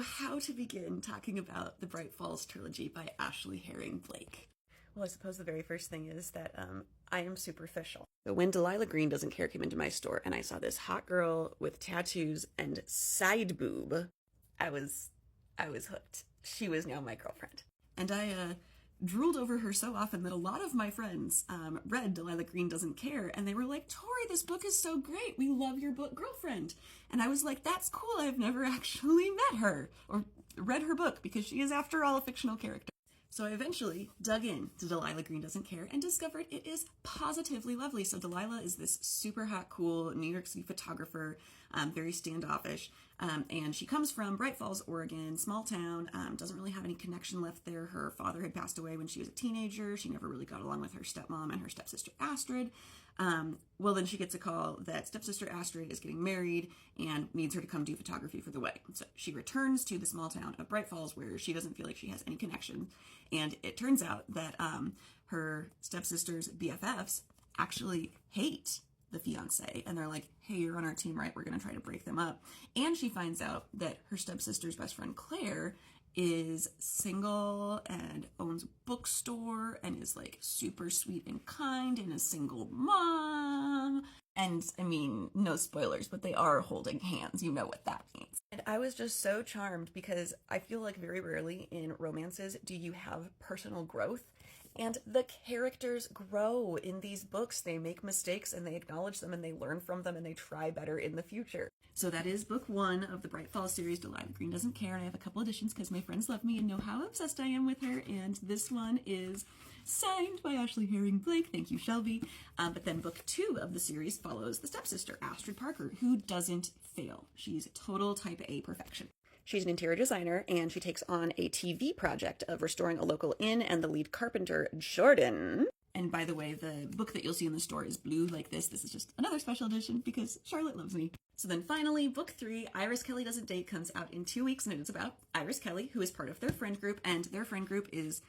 how to begin talking about the Bright Falls trilogy by Ashley Herring Blake? Well, I suppose the very first thing is that I am superficial. So when Delilah Green Doesn't Care came into my store and I saw this hot girl with tattoos and side boob, I was hooked. She was now my girlfriend. And I drooled over her so often that a lot of my friends read Delilah Green Doesn't Care, and they were like, Tori, this book is so great. We love your book, Girlfriend. And I was like, that's cool. I've never actually met her or read her book because she is, after all, a fictional character. So I eventually dug in to Delilah Green Doesn't Care and discovered it is positively lovely. So Delilah is this super hot, cool New York City photographer, very standoffish, and she comes from Bright Falls, Oregon, small town, doesn't really have any connection left there. Her father had passed away when she was a teenager. She never really got along with her stepmom and her stepsister Astrid. Well, then she gets a call that stepsister Astrid is getting married and needs her to come do photography for the wedding. So she returns to the small town of Bright Falls where she doesn't feel like she has any connection. And it turns out that her stepsister's BFFs actually hate the fiance, and they're like, hey, you're on our team, right? We're going to try to break them up. And she finds out that her stepsister's best friend Claire is single and owns a bookstore and is like super sweet and kind and a single mom. And I mean, no spoilers, but they are holding hands. You know what that means. And I was just so charmed because I feel like very rarely in romances do you have personal growth. And the characters grow in these books. They make mistakes and they acknowledge them and they learn from them and they try better in the future. So that is book one of the Bright Falls series, Delilah Green Doesn't Care. And I have a couple editions because my friends love me and know how obsessed I am with her. And this one is signed by Ashley Herring Blake. Thank you, Shelby. But then book two of the series follows the stepsister, Astrid Parker, who doesn't fail. She's total type A perfection. She's an interior designer, and she takes on a TV project of restoring a local inn and the lead carpenter, Jordan. And by the way, the book that you'll see in the store is blue like this. This is just another special edition because Charlotte loves me. So then finally, book three, Iris Kelly Doesn't Date, comes out in 2 weeks, and it is about Iris Kelly, who is part of their friend group, and their friend group is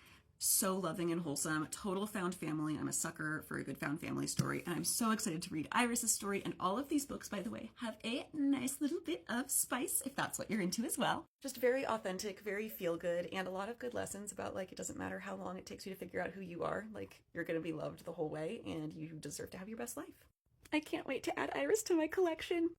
so loving and wholesome, total found family. I'm a sucker for a good found family story, and I'm so excited to read Iris's story. And all of these books, by the way, have a nice little bit of spice, if that's what you're into as well. Just very authentic, very feel good, and a lot of good lessons about, like, it doesn't matter how long it takes you to figure out who you are. Like, you're going to be loved the whole way, and you deserve to have your best life. I can't wait to add Iris to my collection.